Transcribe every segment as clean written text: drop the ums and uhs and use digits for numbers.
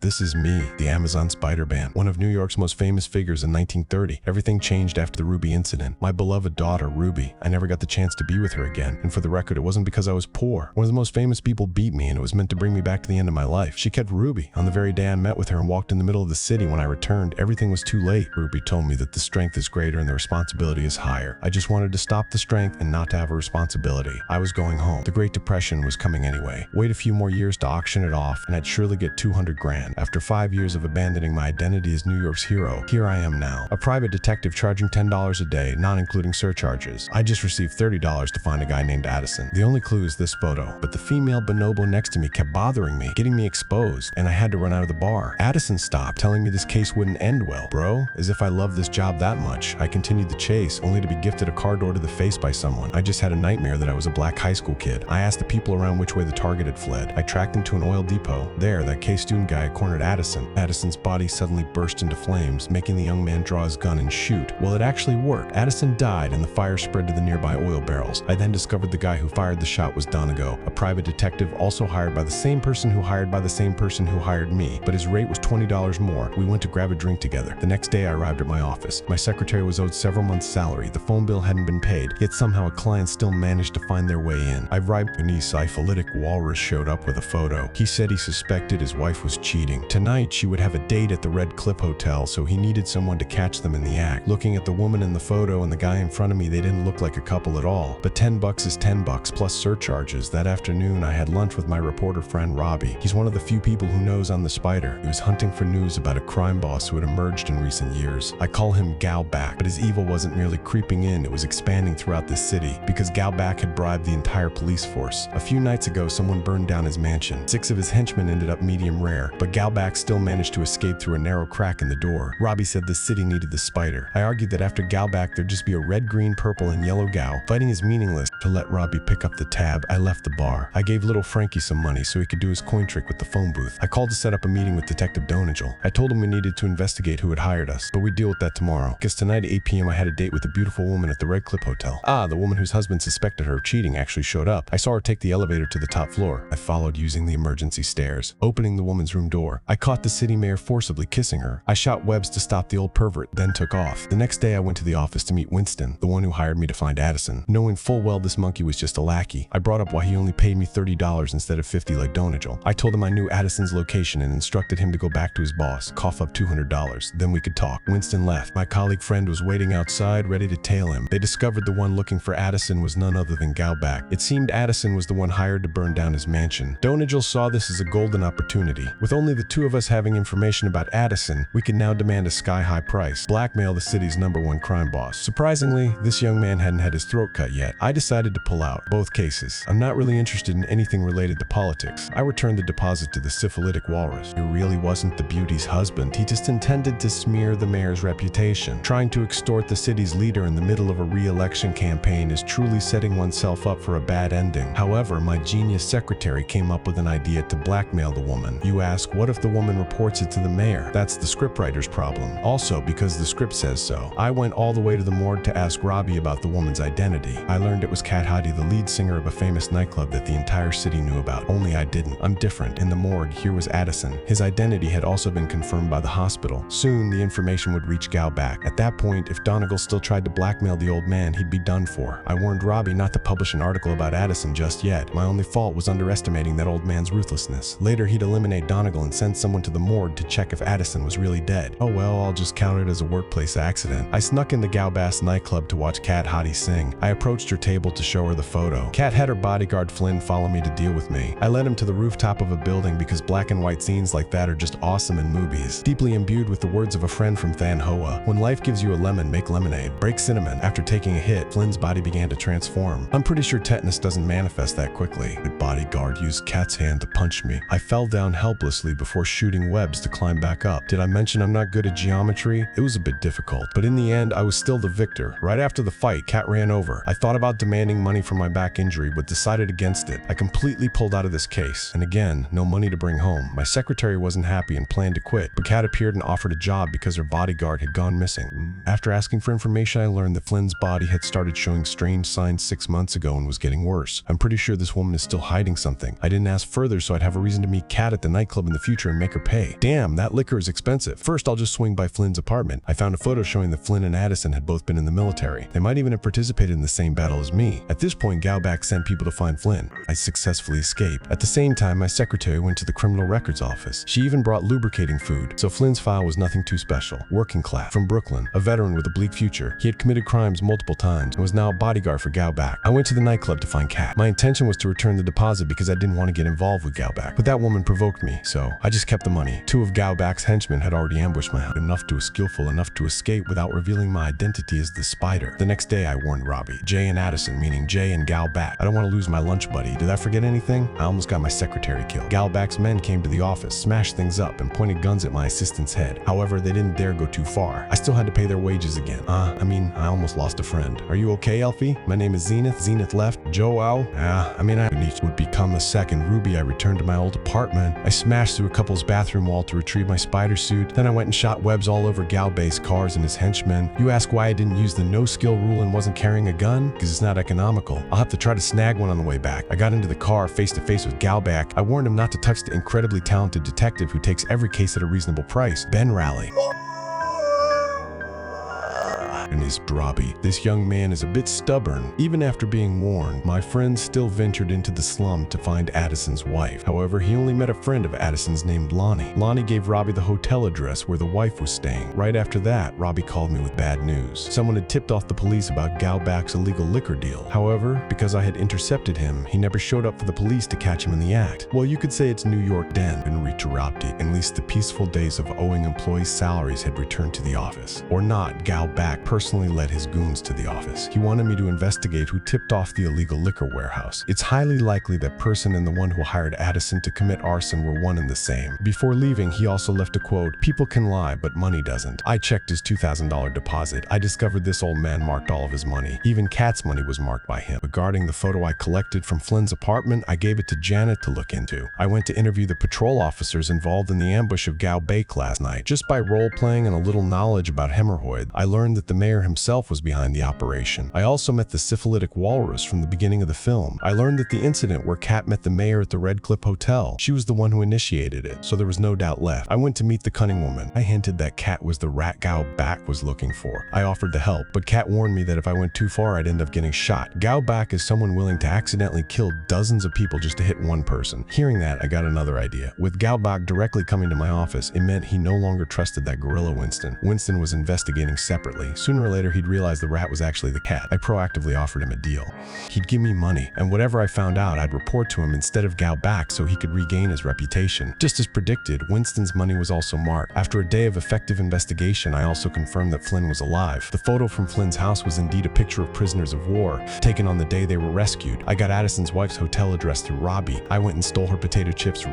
This is me, the Amazon Spider-Man, one of New York's most famous figures in 1930. Everything changed after the Ruby incident. My beloved daughter, Ruby, I never got the chance to be with her again. And for the record, it wasn't because I was poor. One of the most famous people beat me, and it was meant to bring me back to the end of my life. She kept Ruby. On the very day I met with her and walked in the middle of the city when I returned, everything was too late. Ruby told me that the strength is greater and the responsibility is higher. I just wanted to stop the strength and not to have a responsibility. I was going home. The Great Depression was coming anyway. Wait a few more years to auction it off, and I'd surely get 200 grand. After 5 years of abandoning my identity as New York's hero, here I am now, a private detective charging $10 a day, not including surcharges. I just received $30 to find a guy named Addison. The only clue is this photo, but the female bonobo next to me kept bothering me, getting me exposed, and I had to run out of the bar. Addison stopped, telling me this case wouldn't end well. Bro, as if I loved this job that much. I continued the chase, only to be gifted a car door to the face by someone. I just had a nightmare that I was a black high school kid. I asked the people around which way the target had fled. I tracked him to an oil depot. There, that K-student guy had cornered Addison. Addison's body suddenly burst into flames, making the young man draw his gun and shoot. Well, it actually worked. Addison died, and the fire spread to the nearby oil barrels. I then discovered the guy who fired the shot was Donegal, a private detective also hired by the same person who hired me, but his rate was $20 more. We went to grab a drink together. The next day I arrived at my office. My secretary was owed several months' salary. The phone bill hadn't been paid, yet somehow a client still managed to find their way in. I bribed a syphilitic walrus showed up with a photo. He said he suspected his wife was cheating. Tonight she would have a date at the Red Cliff Hotel, so he needed someone to catch them in the act. Looking at the woman in the photo and the guy in front of me, they didn't look like a couple at all. But $10 is $10 plus surcharges. That afternoon I had lunch with my reporter friend Robbie. He's one of the few people who knows on the Spider. He was hunting for news about a crime boss who had emerged in recent years. I call him Galback, but his evil wasn't merely creeping in, it was expanding throughout the city, because Galback had bribed the entire police force. A few nights ago, someone burned down his mansion. 6 of his henchmen ended up medium rare, but Galback still managed to escape through a narrow crack in the door. Robbie said the city needed the Spider. I argued that after Galback, there'd just be a red, green, purple, and yellow Gal. Fighting is meaningless. To let Robbie pick up the tab, I left the bar. I gave little Frankie some money so he could do his coin trick with the phone booth. I called to set up a meeting with Detective Donegal. I told him we needed to investigate who had hired us, but we'd deal with that tomorrow. Because tonight at 8 p.m. I had a date with a beautiful woman at the Red Cliff Hotel. The woman whose husband suspected her of cheating actually showed up. I saw her take the elevator to the top floor. I followed using the emergency stairs. Opening the woman's room door, I caught the city mayor forcibly kissing her. I shot webs to stop the old pervert, then took off. The next day I went to the office to meet Winston, the one who hired me to find Addison. Knowing full well this monkey was just a lackey, I brought up why he only paid me $30 instead of $50 like Donegal. I told him I knew Addison's location and instructed him to go back to his boss, cough up $200. Then we could talk. Winston left. My colleague friend was waiting outside, ready to tail him. They discovered the one looking for Addison was none other than Galback. It seemed Addison was the one hired to burn down his mansion. Donegal saw this as a golden opportunity. With only the two of us having information about Addison, we could now demand a sky-high price, blackmail the city's #1 crime boss. Surprisingly, this young man hadn't had his throat cut yet. I decided to pull out both cases. I'm not really interested in anything related to politics. I returned the deposit to the syphilitic walrus. He really wasn't the beauty's husband. He just intended to smear the mayor's reputation. Trying to extort the city's leader in the middle of a re-election campaign is truly setting oneself up for a bad ending. However, my genius secretary came up with an idea to blackmail the woman. You ask, what if the woman reports it to the mayor? That's the scriptwriter's problem. Also, because the script says so. I went all the way to the morgue to ask Robbie about the woman's identity. I learned it was Cat Hadi, the lead singer of a famous nightclub that the entire city knew about. Only I didn't. I'm different. In the morgue, here was Addison. His identity had also been confirmed by the hospital. Soon, the information would reach Galback. At that point, if Donegal still tried to blackmail the old man, he'd be done for. I warned Robbie not to publish an article about Addison just yet. My only fault was underestimating that old man's ruthlessness. Later, he'd eliminate Donegal and send someone to the morgue to check if Addison was really dead. Oh well, I'll just count it as a workplace accident. I snuck in the Galbass nightclub to watch Cat Hadi sing. I approached her table to show her the photo. Cat had her bodyguard Flynn follow me to deal with me. I led him to the rooftop of a building because black and white scenes like that are just awesome in movies. Deeply imbued with the words of a friend from Than Hoa, when life gives you a lemon, make lemonade. Break cinnamon. After taking a hit, Flynn's body began to transform. I'm pretty sure tetanus doesn't manifest that quickly. The bodyguard used Cat's hand to punch me. I fell down helplessly before shooting webs to climb back up. Did I mention I'm not good at geometry? It was a bit difficult, but in the end, I was still the victor. Right after the fight, Cat ran over. I thought about demanding money for my back injury, but decided against it. I completely pulled out of this case. And again, no money to bring home. My secretary wasn't happy and planned to quit, but Cat appeared and offered a job because her bodyguard had gone missing. After asking for information, I learned that Flynn's body had started showing strange signs 6 months ago and was getting worse. I'm pretty sure this woman is still hiding something. I didn't ask further, so I'd have a reason to meet Cat at the nightclub in the future. future and make her pay. Damn, that liquor is expensive. First, I'll just swing by Flynn's apartment. I found a photo showing that Flynn and Addison had both been in the military. They might even have participated in the same battle as me. At this point, Galback sent people to find Flynn. I successfully escaped. At the same time, my secretary went to the criminal records office. She even brought lubricating food, so Flynn's file was nothing too special. Working class, from Brooklyn, a veteran with a bleak future. He had committed crimes multiple times and was now a bodyguard for Galback. I went to the nightclub to find Kat. My intention was to return the deposit because I didn't want to get involved with Galback, but that woman provoked me, so I just kept the money. Two of Galback's henchmen had already ambushed my house, skillful enough to escape without revealing my identity as the Spider. The next day, I warned Robbie, Jay and Addison, meaning Jay and Galback. I don't want to lose my lunch buddy. Did I forget anything? I almost got my secretary killed. Galback's men came to the office, smashed things up, and pointed guns at my assistant's head. However, they didn't dare go too far. I still had to pay their wages again. I almost lost a friend. Are you okay, Elfie? My name is Zenith. Zenith left. Joe out. I would become the second Ruby. I returned to my old apartment. I smashed through a couple's bathroom wall to retrieve my spider suit. Then I went and shot webs all over Galbay's cars and his henchmen. You ask why I didn't use the no-skill rule and wasn't carrying a gun? Because it's not economical. I'll have to try to snag one on the way back. I got into the car face-to-face with Galback. I warned him not to touch the incredibly talented detective who takes every case at a reasonable price, Ben Raleigh. And his Robbie. This young man is a bit stubborn. Even after being warned, my friend still ventured into the slum to find Addison's wife. However, he only met a friend of Addison's named Lonnie. Lonnie gave Robbie the hotel address where the wife was staying. Right after that, Robbie called me with bad news. Someone had tipped off the police about Galback's illegal liquor deal. However, because I had intercepted him, he never showed up for the police to catch him in the act. Well, you could say it's New York den and interrupted. At least the peaceful days of owing employees' salaries had returned to the office. Or not, Galback personally led his goons to the office. He wanted me to investigate who tipped off the illegal liquor warehouse. It's highly likely that person and the one who hired Addison to commit arson were one and the same. Before leaving, he also left a quote, "People can lie, but money doesn't." I checked his $2,000 deposit. I discovered this old man marked all of his money. Even Kat's money was marked by him. Regarding the photo I collected from Flynn's apartment, I gave it to Janet to look into. I went to interview the patrol officers involved in the ambush of Galback last night. Just by role-playing and a little knowledge about hemorrhoid, I learned that the mayor himself was behind the operation. I also met the syphilitic walrus from the beginning of the film. I learned that the incident where Kat met the mayor at the Red Cliff Hotel, she was the one who initiated it, so there was no doubt left. I went to meet the cunning woman. I hinted that Kat was the rat Galback was looking for. I offered to help, but Kat warned me that if I went too far, I'd end up getting shot. Galback is someone willing to accidentally kill dozens of people just to hit one person. Hearing that, I got another idea. With Galback directly coming to my office, it meant he no longer trusted that gorilla Winston. Winston was investigating separately. Sooner or later, he'd realize the rat was actually the cat. I proactively offered him a deal. He'd give me money, and whatever I found out, I'd report to him instead of Galback so he could regain his reputation. Just as predicted, Winston's money was also marked. After a day of effective investigation, I also confirmed that Flynn was alive. The photo from Flynn's house was indeed a picture of prisoners of war, taken on the day they were rescued. I got Addison's wife's hotel address through Robbie. I went and stole her potato chips.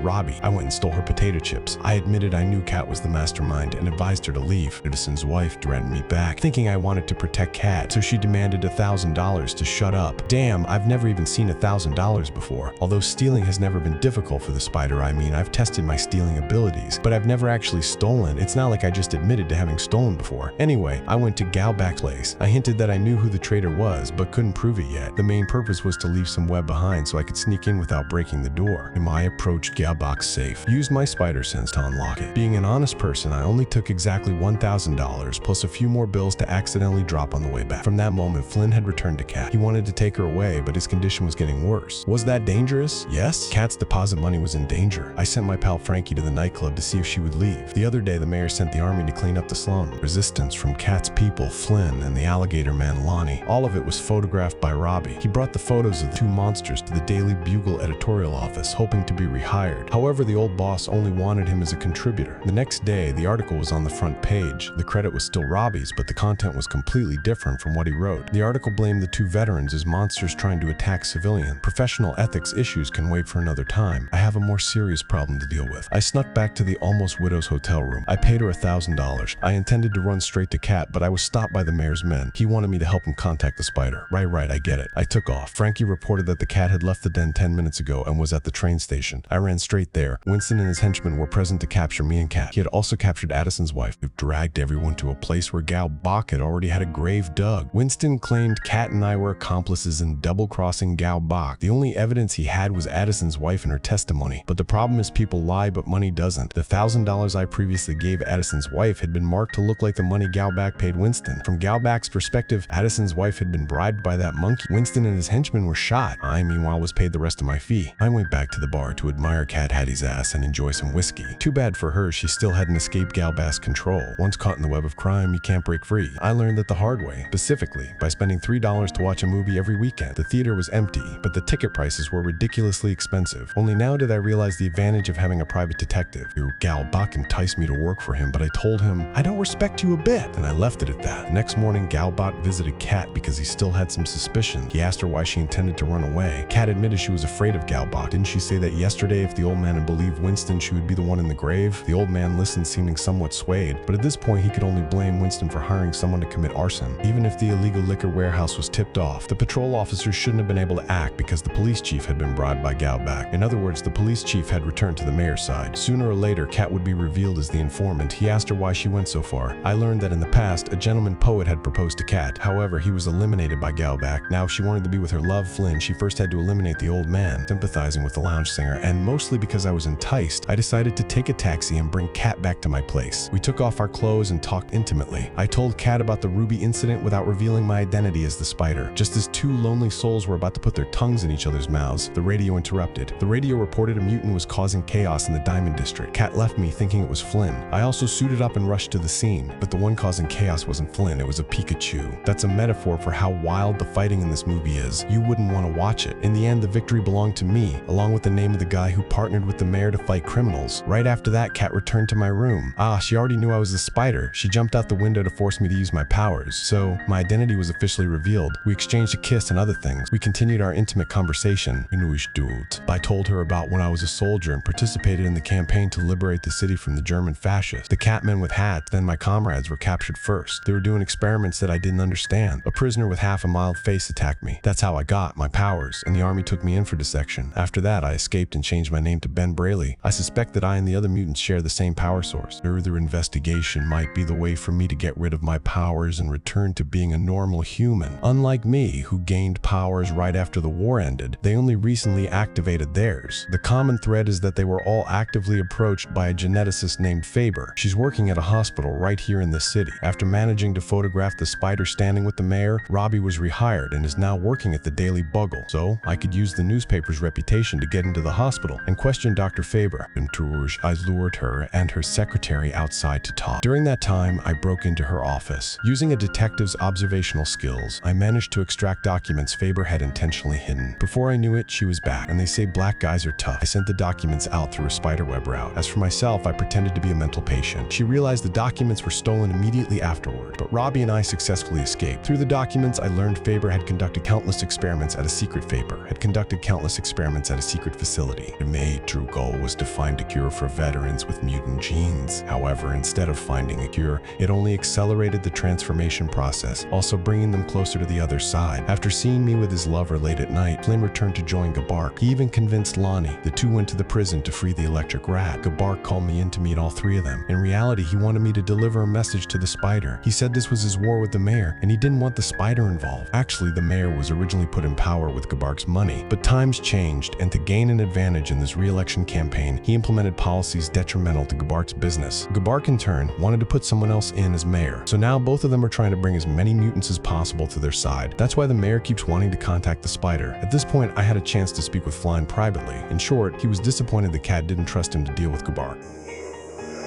I admitted I knew Kat was the mastermind and advised her to leave. Addison's wife dragged me back, thinking I wanted to protect Kat, so she demanded $1,000 to shut up. Damn, I've never even seen $1,000 before. Although stealing has never been difficult for the Spider, I've tested my stealing abilities, but I've never actually stolen. It's not like I just admitted to having stolen before. Anyway, I went to Galback's place. I hinted that I knew who the traitor was, but couldn't prove it yet. The main purpose was to leave some web behind so I could sneak in without breaking the door. I approached Galback's safe, used my spider sense to unlock it. Being an honest person, I only took exactly $1,000 plus a few more bills to accidentally drop on the way back. From that moment, Flynn had returned to Kat. He wanted to take her away, but his condition was getting worse. Was that dangerous? Yes. Kat's deposit money was in danger. I sent my pal Frankie to the nightclub to see if she would leave. The other day, the mayor sent the army to clean up the slum. Resistance from Kat's people, Flynn, and the alligator man Lonnie. All of it was photographed by Robbie. He brought the photos of the two monsters to the Daily Bugle editorial office, hoping to be rehired. However, the old boss only wanted him as a contributor. The next day, the article was on the front page. The credit was still Robbie's, but the content was completely different from what he wrote. The article blamed the two veterans as monsters trying to attack civilians. Professional ethics issues can wait for another time. I have a more serious problem to deal with. I snuck back to the Almost Widow's hotel room. I paid her $1,000. I intended to run straight to Kat, but I was stopped by the mayor's men. He wanted me to help him contact the Spider. Right, I get it. I took off. Frankie reported that the cat had left the den 10 minutes ago and was at the train station. I ran straight there. Winston and his henchmen were present to capture me and Kat. He had also captured Addison's wife, who dragged everyone to a place where Galback had had already had a grave dug. Winston claimed Kat and I were accomplices in double-crossing Gao Bak. The only evidence he had was Addison's wife and her testimony. But the problem is people lie, but money doesn't. The $1,000 I previously gave Addison's wife had been marked to look like the money Gao Bak paid Winston. From Gao Bak's perspective, Addison's wife had been bribed by that monkey. Winston and his henchmen were shot. I, meanwhile, was paid the rest of my fee. I went back to the bar to admire Kat Hattie's ass and enjoy some whiskey. Too bad for her, she still hadn't escaped Gao Bak's control. Once caught in the web of crime, you can't break free. I learned that the hard way, specifically by spending $3 to watch a movie every weekend. The theater was empty, but the ticket prices were ridiculously expensive. Only now did I realize the advantage of having a private detective. Gao Bak enticed me to work for him, but I told him, I don't respect you a bit, and I left it at that. Next morning, Gao Bak visited Kat because he still had some suspicions. He asked her why she intended to run away. Kat admitted she was afraid of Gao Bak. Didn't she say that yesterday if the old man had believed Winston, she would be the one in the grave? The old man listened, seeming somewhat swayed, but at this point he could only blame Winston for hiring someone to commit arson. Even if the illegal liquor warehouse was tipped off, the patrol officers shouldn't have been able to act because the police chief had been bribed by Gao Bak. In other words, the police chief had returned to the mayor's side. Sooner or later, Kat would be revealed as the informant. He asked her why she went so far. I learned that in the past, a gentleman poet had proposed to Kat. However, he was eliminated by Gao Bak. Now, if she wanted to be with her love, Flynn, she first had to eliminate the old man, sympathizing with the lounge singer, and mostly because I was enticed, I decided to take a taxi and bring Kat back to my place. We took off our clothes and talked intimately. I told Kat about the Ruby incident without revealing my identity as the Spider. Just as two lonely souls were about to put their tongues in each other's mouths, the radio interrupted. The radio reported a mutant was causing chaos in the Diamond District. Kat left me thinking it was Flynn. I also suited up and rushed to the scene, but the one causing chaos wasn't Flynn, it was a Pikachu. That's a metaphor for how wild the fighting in this movie is. You wouldn't want to watch it. In the end, the victory belonged to me, along with the name of the guy who partnered with the mayor to fight criminals. Right after that, Kat returned to my room. She already knew I was the Spider. She jumped out the window to force me to use my powers. So, my identity was officially revealed. We exchanged a kiss and other things. We continued our intimate conversation. I told her about when I was a soldier and participated in the campaign to liberate the city from the German fascists. The Catmen with hats, then my comrades, were captured first. They were doing experiments that I didn't understand. A prisoner with half a mild face attacked me. That's how I got my powers, and the army took me in for dissection. After that, I escaped and changed my name to Ben Braley. I suspect that I and the other mutants share the same power source. Further investigation might be the way for me to get rid of my powers and return to being a normal human. Unlike me, who gained powers right after the war ended, they only recently activated theirs. The common thread is that they were all actively approached by a geneticist named Faber. She's working at a hospital right here in this city. After managing to photograph the Spider standing with the mayor, Robbie was rehired and is now working at the Daily Bugle. So I could use the newspaper's reputation to get into the hospital and question Dr. Faber. I lured her and her secretary outside to talk. During that time, I broke into her office. Using a detective's observational skills, I managed to extract documents Faber had intentionally hidden. Before I knew it, she was back, and they say black guys are tough. I sent the documents out through a spiderweb route. As for myself, I pretended to be a mental patient. She realized the documents were stolen immediately afterward, but Robbie and I successfully escaped. Through the documents, I learned Faber had conducted countless experiments at a secret facility. The main true goal was to find a cure for veterans with mutant genes. However, instead of finding a cure, it only accelerated the transformation process, also bringing them closer to the other side. After seeing me with his lover late at night, Flynn returned to join Gabark. He even convinced Lonnie. The two went to the prison to free the electric rat. Gabark called me in to meet all three of them. In reality, he wanted me to deliver a message to the Spider. He said this was his war with the mayor, and he didn't want the Spider involved. Actually, the mayor was originally put in power with Gabark's money, but times changed, and to gain an advantage in this re-election campaign, he implemented policies detrimental to Gabark's business. Gabark, in turn, wanted to put someone else in as mayor. So now both of them are trying to bring as many mutants as possible to their side. That's why the mayor keeps wanting to contact the Spider. At this point, I had a chance to speak with Flynn privately. In short, he was disappointed the cat didn't trust him to deal with Gabark.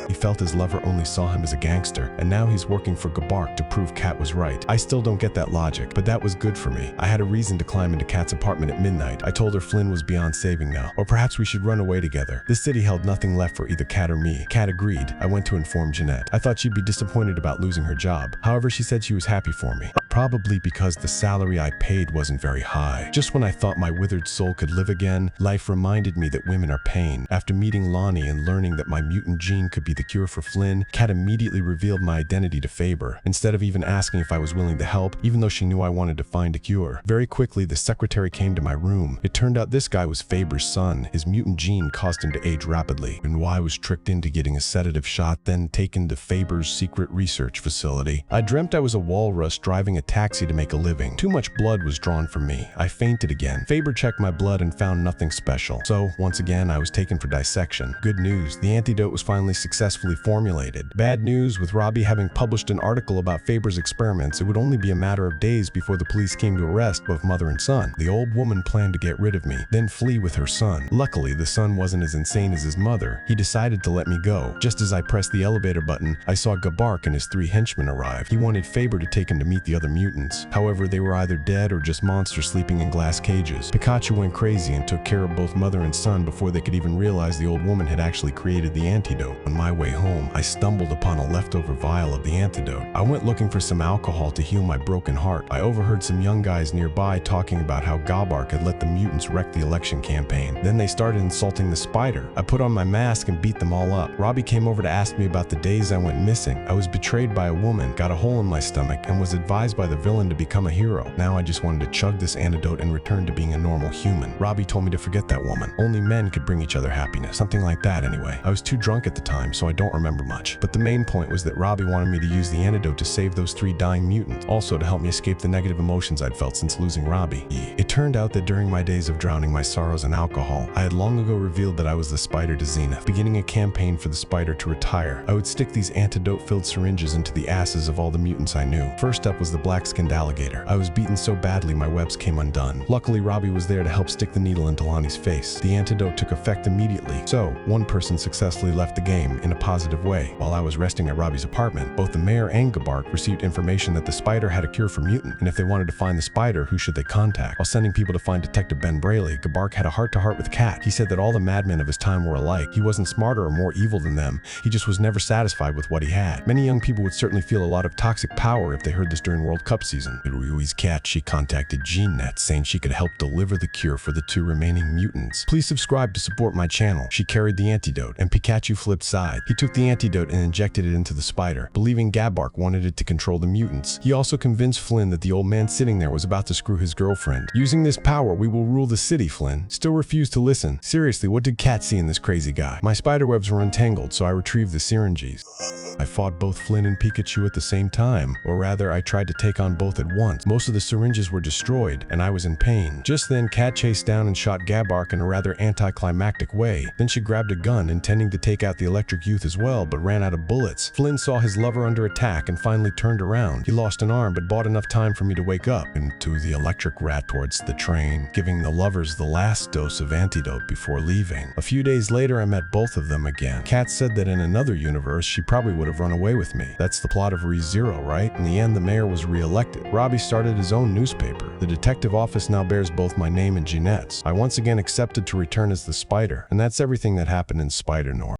He felt his lover only saw him as a gangster, and now he's working for Gabark to prove Kat was right. I still don't get that logic, but that was good for me. I had a reason to climb into Kat's apartment at midnight. I told her Flynn was beyond saving now, or perhaps we should run away together. This city held nothing left for either Kat or me. Kat agreed. I went to inform Jeanette. I thought she'd be disappointed about losing her job. However, she said she was happy for me. probably because the salary I paid wasn't very high. Just when I thought my withered soul could live again, life reminded me that women are pain. After meeting Lonnie and learning that my mutant gene could be the cure for Flynn, Kat immediately revealed my identity to Faber, instead of even asking if I was willing to help, even though she knew I wanted to find a cure. Very quickly, the secretary came to my room. It turned out this guy was Faber's son. His mutant gene caused him to age rapidly, and I was tricked into getting a sedative shot, then taken to Faber's secret research facility. I dreamt I was a walrus driving a taxi to make a living. Too much blood was drawn from me. I fainted again. Faber checked my blood and found nothing special. So, once again, I was taken for dissection. Good news, the antidote was finally successfully formulated. Bad news, with Robbie having published an article about Faber's experiments, it would only be a matter of days before the police came to arrest both mother and son. The old woman planned to get rid of me, then flee with her son. Luckily, the son wasn't as insane as his mother. He decided to let me go. Just as I pressed the elevator button, I saw Gabark and his 3 henchmen arrive. He wanted Faber to take him to meet the other mutants. However, they were either dead or just monsters sleeping in glass cages. Pikachu went crazy and took care of both mother and son before they could even realize the old woman had actually created the antidote. On my way home, I stumbled upon a leftover vial of the antidote. I went looking for some alcohol to heal my broken heart. I overheard some young guys nearby talking about how Gabark had let the mutants wreck the election campaign. Then they started insulting the spider. I put on my mask and beat them all up. Robbie came over to ask me about the days I went missing. I was betrayed by a woman, got a hole in my stomach, and was advised by the villain to become a hero. Now I just wanted to chug this antidote and return to being a normal human. Robbie told me to forget that woman. Only men could bring each other happiness. Something like that anyway. I was too drunk at the time, so I don't remember much. But the main point was that Robbie wanted me to use the antidote to save those 3 dying mutants, also to help me escape the negative emotions I'd felt since losing Robbie. It turned out that during my days of drowning my sorrows in alcohol, I had long ago revealed that I was the Spider to Zenith, beginning a campaign for the Spider to retire. I would stick these antidote-filled syringes into the asses of all the mutants I knew. First up was the black-skinned alligator. I was beaten so badly my webs came undone. Luckily, Robbie was there to help stick the needle into Lonnie's face. The antidote took effect immediately, so one person successfully left the game in a positive way. While I was resting at Robbie's apartment, both the mayor and Gabark received information that the Spider had a cure for mutant, and if they wanted to find the Spider, who should they contact? While sending people to find Detective Ben Braley, Gabark had a heart-to-heart with Kat. He said that all the madmen of his time were alike. He wasn't smarter or more evil than them. He just was never satisfied with what he had. Many young people would certainly feel a lot of toxic power if they heard this during World Cup season. At Ryui's Kat, she contacted GeneNet, saying she could help deliver the cure for the 2 remaining mutants. Please subscribe to support my channel. She carried the antidote, and Pikachu flipped side. He took the antidote and injected it into the spider, believing Gabark wanted it to control the mutants. He also convinced Flynn that the old man sitting there was about to screw his girlfriend. Using this power, we will rule the city, Flynn. Still refused to listen. Seriously, what did Kat see in this crazy guy? My spiderwebs were untangled, so I retrieved the syringes. I fought both Flynn and Pikachu at the same time, or rather, I tried to take on both at once. Most of the syringes were destroyed, and I was in pain. Just then, Kat chased down and shot Gabark in a rather anticlimactic way. Then she grabbed a gun, intending to take out the electric youth as well, but ran out of bullets. Flynn saw his lover under attack and finally turned around. He lost an arm, but bought enough time for me to wake up, and to the electric rat towards the train, giving the lovers the last dose of antidote before leaving. A few days later, I met both of them again. Kat said that in another universe, she probably would have run away with me. That's the plot of ReZero, right? In the end, the mayor was re-elected. Robbie started his own newspaper. The detective office now bears both my name and Jeanette's. I once again accepted to return as the Spider, and that's everything that happened in Spider-Noir.